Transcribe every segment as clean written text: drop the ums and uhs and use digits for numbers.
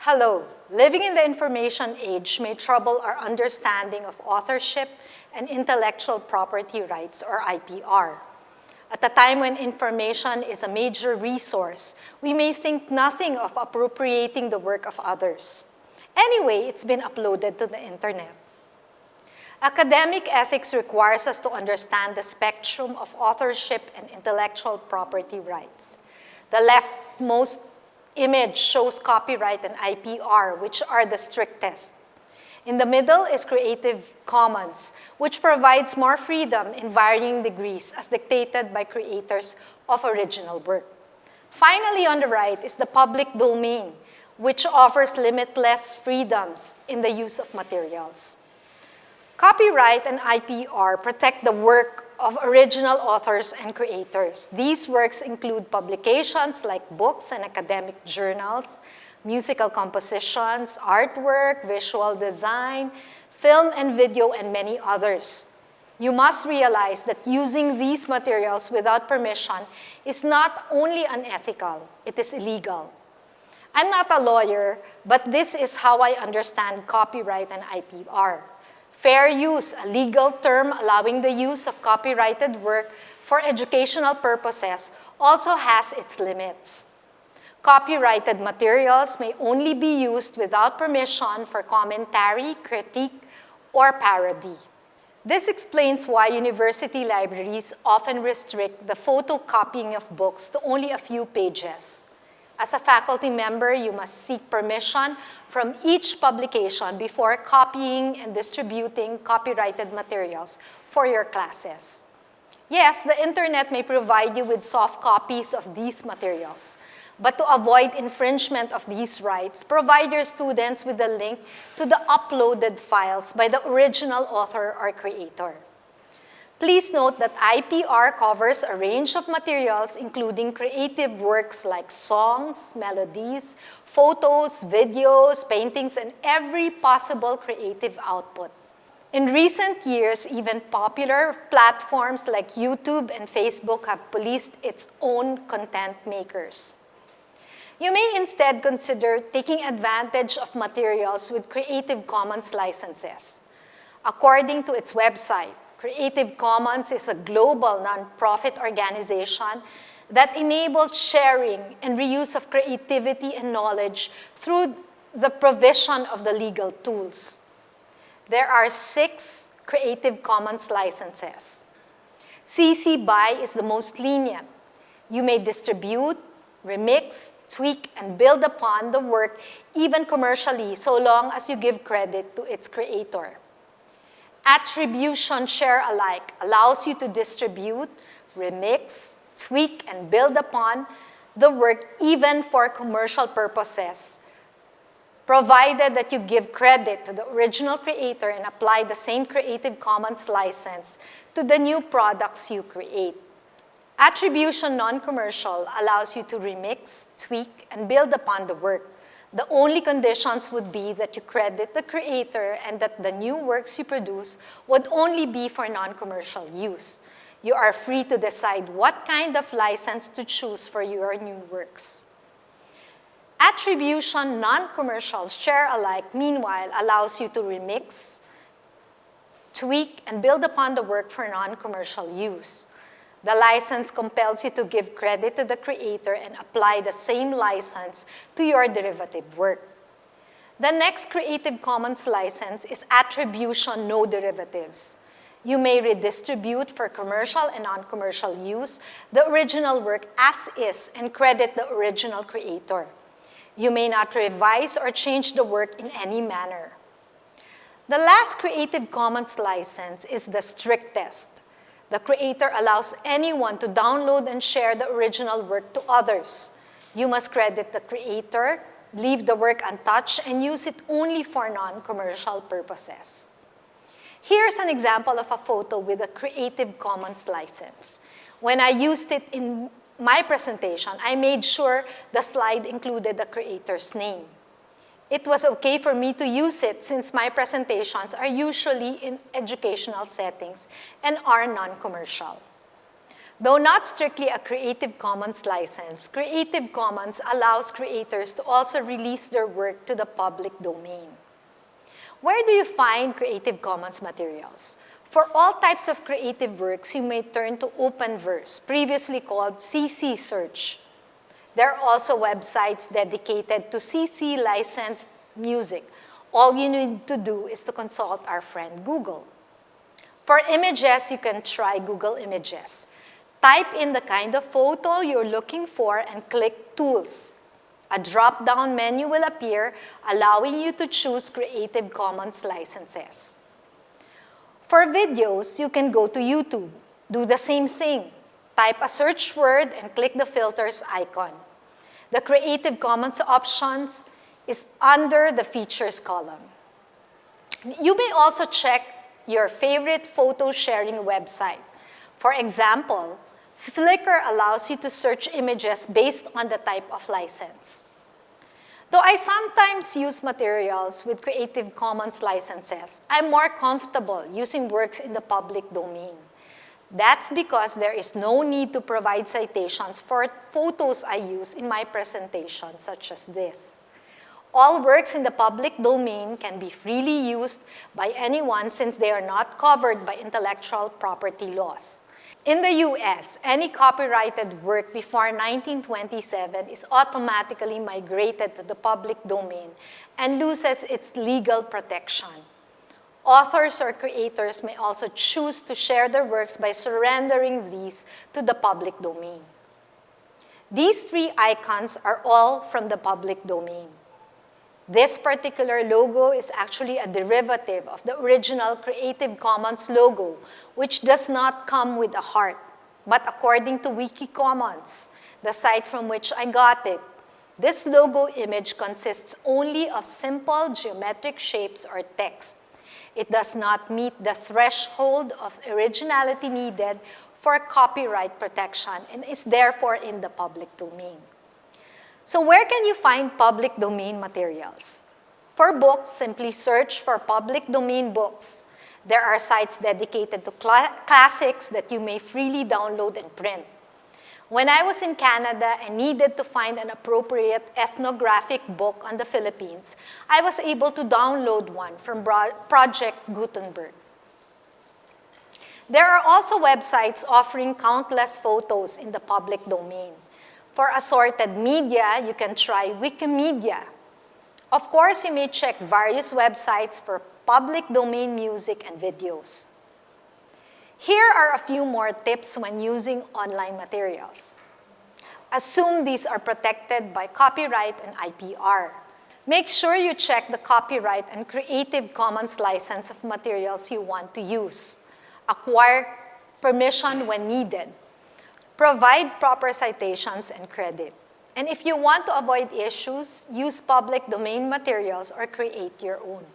Hello. Living in the information age may trouble our understanding of authorship and intellectual property rights, or IPR. At a time when information is a major resource, we may think nothing of appropriating the work of others. Anyway, it's been uploaded to the internet. Academic ethics requires us to understand the spectrum of authorship and intellectual property rights. The leftmost image shows copyright and IPR, which are the strictest. In the middle is Creative Commons, which provides more freedom in varying degrees as dictated by creators of original work. Finally, on the right is the public domain, which offers limitless freedoms in the use of materials. Copyright and IPR protect the work of original authors and creators. These works include publications like books and academic journals, musical compositions, artwork, visual design, film and video, and many others. You must realize that using these materials without permission is not only unethical, it is illegal. I'm not a lawyer, but this is how I understand copyright and IPR. Fair use, a legal term allowing the use of copyrighted work for educational purposes, also has its limits. Copyrighted materials may only be used without permission for commentary, critique, or parody. This explains why university libraries often restrict the photocopying of books to only a few pages. As a faculty member, you must seek permission from each publication before copying and distributing copyrighted materials for your classes. Yes, the internet may provide you with soft copies of these materials, but to avoid infringement of these rights, provide your students with a link to the uploaded files by the original author or creator. Please note that IPR covers a range of materials including creative works like songs, melodies, photos, videos, paintings, and every possible creative output. In recent years, even popular platforms like YouTube and Facebook have policed its own content makers. You may instead consider taking advantage of materials with Creative Commons licenses. According to its website, Creative Commons is a global nonprofit organization that enables sharing and reuse of creativity and knowledge through the provision of the legal tools. There are 6 Creative Commons licenses. CC BY is the most lenient. You may distribute, remix, tweak, and build upon the work even commercially so long as you give credit to its creator. Attribution share alike allows you to distribute, remix, tweak, and build upon the work even for commercial purposes, provided that you give credit to the original creator and apply the same Creative Commons license to the new products you create. Attribution non-commercial allows you to remix, tweak, and build upon the work. The only conditions would be that you credit the creator and that the new works you produce would only be for non-commercial use. You are free to decide what kind of license to choose for your new works. Attribution non-commercial share alike, meanwhile, allows you to remix, tweak, and build upon the work for non-commercial use. The license compels you to give credit to the creator and apply the same license to your derivative work. The next Creative Commons license is Attribution No Derivatives. You may redistribute for commercial and non-commercial use the original work as is and credit the original creator. You may not revise or change the work in any manner. The last Creative Commons license is the strictest. The creator allows anyone to download and share the original work to others. You must credit the creator, leave the work untouched, and use it only for non-commercial purposes. Here's an example of a photo with a Creative Commons license. When I used it in my presentation, I made sure the slide included the creator's name. It was okay for me to use it since my presentations are usually in educational settings and are non-commercial. Though not strictly a Creative Commons license, Creative Commons allows creators to also release their work to the public domain. Where do you find Creative Commons materials? For all types of creative works, you may turn to Openverse, previously called CC Search. There are also websites dedicated to CC licensed music. All you need to do is to consult our friend Google. For images, you can try Google Images. Type in the kind of photo you're looking for and click Tools. A drop-down menu will appear, allowing you to choose Creative Commons licenses. For videos, you can go to YouTube. Do the same thing. Type a search word and click the filters icon. The Creative Commons options is under the Features column. You may also check your favorite photo sharing website. For example, Flickr allows you to search images based on the type of license. Though I sometimes use materials with Creative Commons licenses, I'm more comfortable using works in the public domain. That's because there is no need to provide citations for photos I use in my presentation, such as this. All works in the public domain can be freely used by anyone since they are not covered by intellectual property laws. In the US, any copyrighted work before 1927 is automatically migrated to the public domain and loses its legal protection. Authors or creators may also choose to share their works by surrendering these to the public domain. These three icons are all from the public domain. This particular logo is actually a derivative of the original Creative Commons logo, which does not come with a heart. But according to Wikicommons, the site from which I got it, this logo image consists only of simple geometric shapes or text. It does not meet the threshold of originality needed for copyright protection and is therefore in the public domain. So where can you find public domain materials? For books, simply search for public domain books. There are sites dedicated to classics that you may freely download and print. When I was in Canada and needed to find an appropriate ethnographic book on the Philippines, I was able to download one from Project Gutenberg. There are also websites offering countless photos in the public domain. For assorted media, you can try Wikimedia. Of course, you may check various websites for public domain music and videos. Here are a few more tips when using online materials. Assume these are protected by copyright and IPR. Make sure you check the copyright and Creative Commons license of materials you want to use. Acquire permission when needed. Provide proper citations and credit. And if you want to avoid issues, use public domain materials or create your own.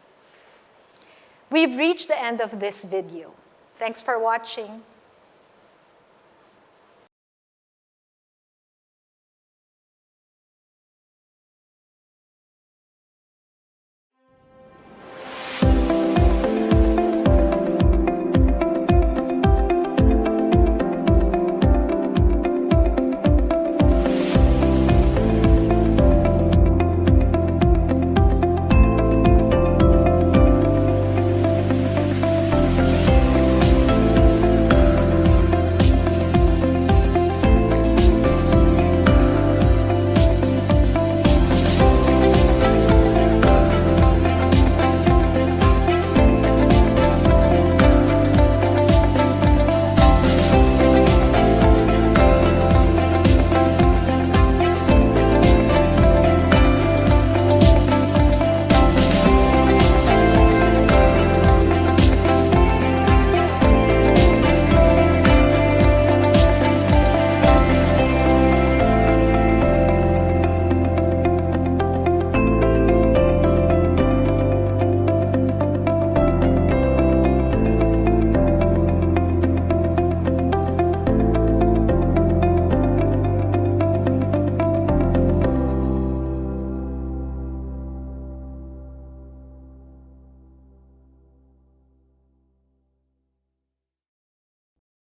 We've reached the end of this video. Thanks for watching.